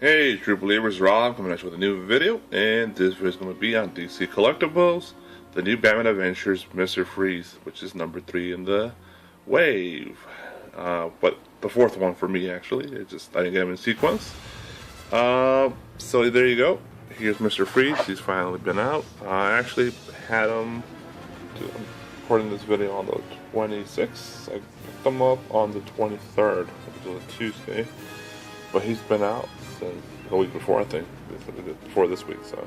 Hey, true believers, Rob coming at you with a new video, and this video is going to be on DC Collectibles, the new Batman Adventures Mr. Freeze, which is number 3 in the wave. But the fourth one for me, actually. I didn't get him in sequence. So there you go. Here's Mr. Freeze. He's finally been out. I actually had him. I'm recording this video on the 26th. I picked him up on the 23rd, which was a Tuesday. But he's been out since the week before, I think. Before this week, so.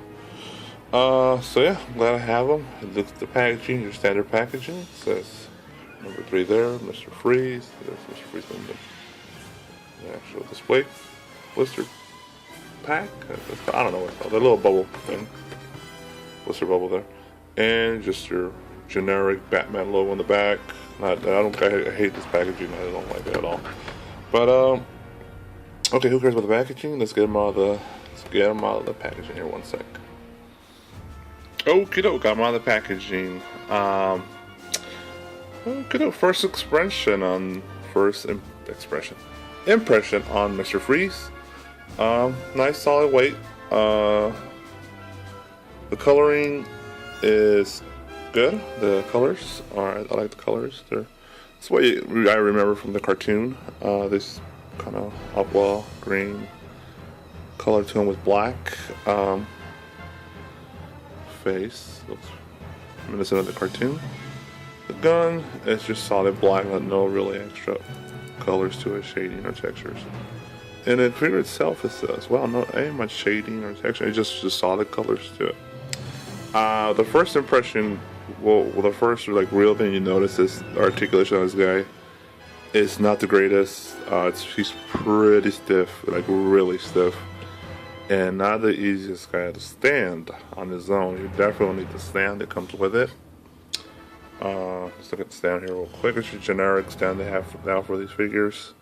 So yeah, I'm glad I have him. It looks at the packaging, your standard packaging. It says number 3 there, Mr. Freeze. There's Mr. Freeze in the actual display. Blister pack? I don't know what it's called. The little bubble thing. Blister bubble there. And just your generic Batman logo on the back. I hate this packaging. I don't like it at all. But, okay, who cares about the packaging? Let's get them out of the packaging here. One sec. Okie doke, I'm out of the packaging. First impression on Mr. Freeze. Nice solid weight. The coloring is good. The colors are, I like the colors. That's what I remember from the cartoon. This kind of aqua green color tone with black face. Looks reminiscent of the cartoon. The gun is just solid black with no really extra colors to it, shading or textures. And the figure itself is as well, ain't much shading or texture. It's just solid colors to it. The first impression, the first real thing you notice is the articulation of this guy. It's not the greatest. He's pretty stiff, like really stiff, and not the easiest guy to stand on his own. You definitely need the stand that comes with it. Let's look at the stand here real quick. It's your generic stand they have now for these figures.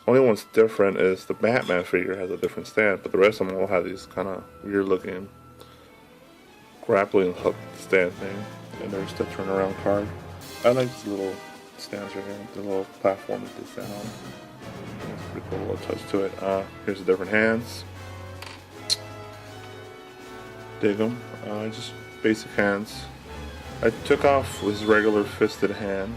Only one's different is the Batman figure has a different stand, but the rest of them all have these kind of weird looking grappling hook stand thing, and there's the turnaround card. I like this little stands right here, the little platform that they stand on. It's pretty cool, little touch to it. Here's the different hands. Dig them. Just basic hands. I took off his regular fisted hand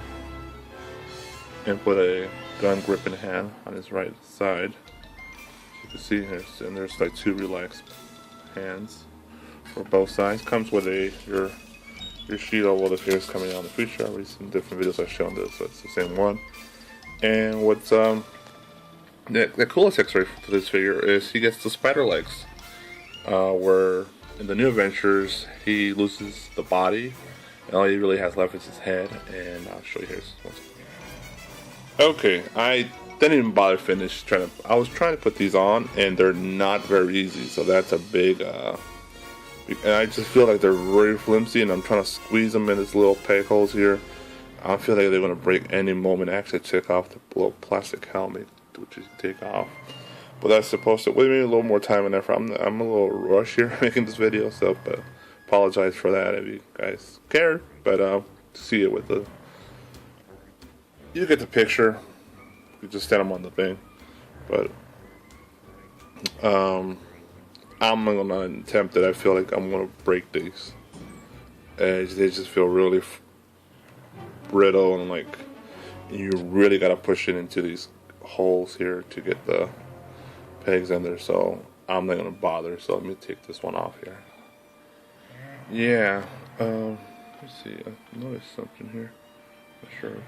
and put a gun gripping hand on his right side. You can see there's like 2 relaxed hands for both sides. Comes with your sheet of all the figures coming out in the future. I've already seen different videos I've shown this, so it's the same one. And what's the coolest accessory to this figure is he gets the spider legs. Where in the new adventures he loses the body, and all he really has left is his head. And I'll show you here. Okay, I didn't even bother finish I was trying to put these on, and they're not very easy. So that's a big. And I just feel like they're very flimsy, and I'm trying to squeeze them in these little peg holes here. I feel like they're going to break any moment. I actually took off the little plastic helmet, which you can take off. But that's supposed to wait me a little more time and effort. I'm a little rushed here making this video, so but apologize for that if you guys cared. But see it with the, you get the picture. You just stand them on the thing, but I'm gonna attempt it. I feel like I'm gonna break these. They just feel really brittle, and like you really gotta push it into these holes here to get the pegs in there. So I'm not gonna bother. So let me take this one off here. Yeah. Let's see. I noticed something here. Not sure.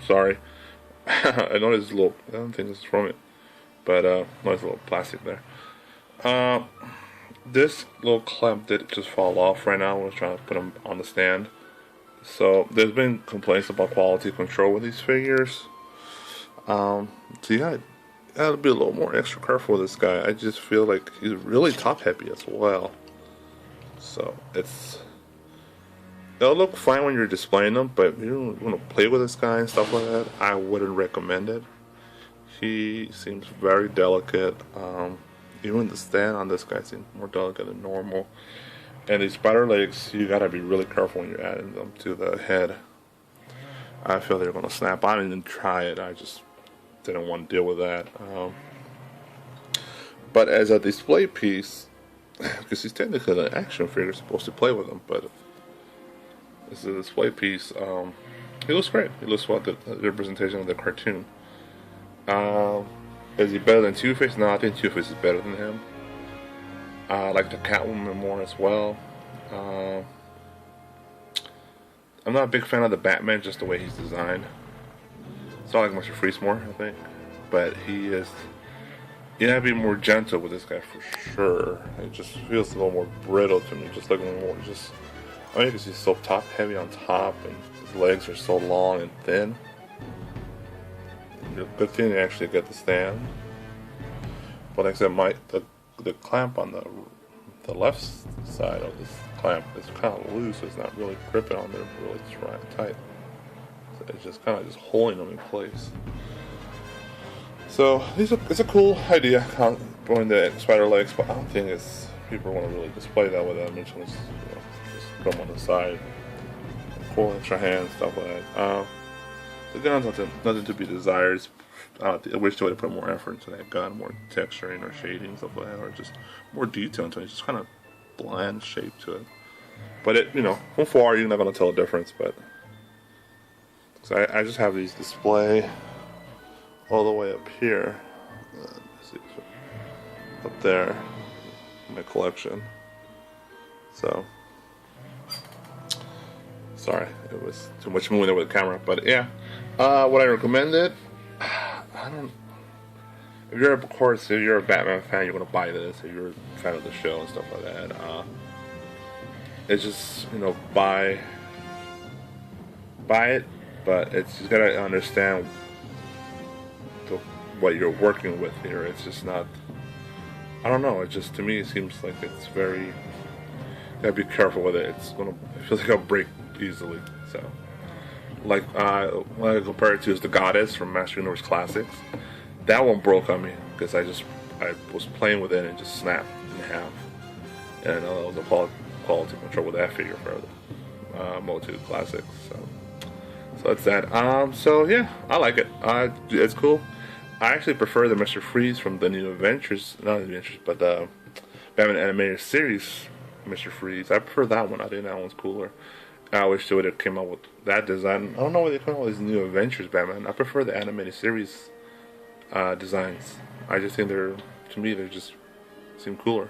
Sorry. I noticed a little. I don't think this is from it, but noticed a little plastic there. This little clamp did just fall off right now. I was trying to put them on the stand. So there's been complaints about quality control with these figures. So you gotta be a little more extra careful with this guy. I just feel like he's really top heavy as well. So they'll look fine when you're displaying them, but if you don't want to play with this guy and stuff like that, I wouldn't recommend it. He seems very delicate. Even the stand on this guy seems more delicate than normal. And these spider legs, you gotta be really careful when you're adding them to the head. I feel they're gonna snap. I didn't even try it. I just didn't want to deal with that. But as a display piece, because he's technically an action figure, supposed to play with him, but this is a display piece. He looks great. He looks like the representation of the cartoon. Is he better than Two-Face? No, I think Two-Face is better than him. I like the Catwoman more as well. I'm not a big fan of the Batman, just the way he's designed. So I like Mr. Freeze more, I think. But he is... You gotta be more gentle with this guy for sure. It just feels a little more brittle to me. Just looking more, just... I mean, because he's so top heavy on top, and his legs are so long and thin. Good thing they actually get the stand. But like I said, the clamp on the left side of this clamp is kind of loose. So it's not really gripping on there really tight. So it's just kind of just holding them in place. So it's a cool idea, going the spider legs, but I don't think people want to really display that with them. Just put them on the side, cool extra hands, stuff like that. The gun's nothing to be desired. I wish they would have put more effort into that gun, more texturing or shading, stuff like that, or just more detail into it. It's just kind of bland shape to it. But it, from far you're not going to tell a difference. But so I just have these display all the way up here, up there in my collection. So sorry, it was too much moving there with the camera, but yeah. Would I recommend it? I don't. If you're a Batman fan, you're gonna buy this. If you're a fan of the show and stuff like that, it's just buy it, but it's you gotta understand what you're working with here. It's just not. I don't know. It just to me it seems like it's very. You gotta be careful with it. It feels like it'll break easily. So. Like what I compare it to is the Goddess from Master Universe Classics. That one broke on me because I was playing with it and it just snapped in half. And that was a quality control with that figure for the Motu Classics. So that's that. So yeah, I like it. It's cool. I actually prefer the Mr. Freeze from the new Adventures, not Adventures, but Batman Animated Series Mr. Freeze. I prefer that one. I think that one's cooler. I wish they would have came out with that design. I don't know why they come out with these new Adventures Batman. I prefer the animated series designs. I just think they just seem cooler,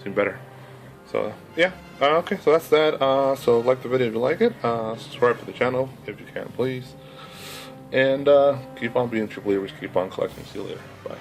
seem better. So yeah, okay. So that's that. So like the video if you like it. Subscribe to the channel if you can, please. And keep on being true believers. Keep on collecting. See you later. Bye.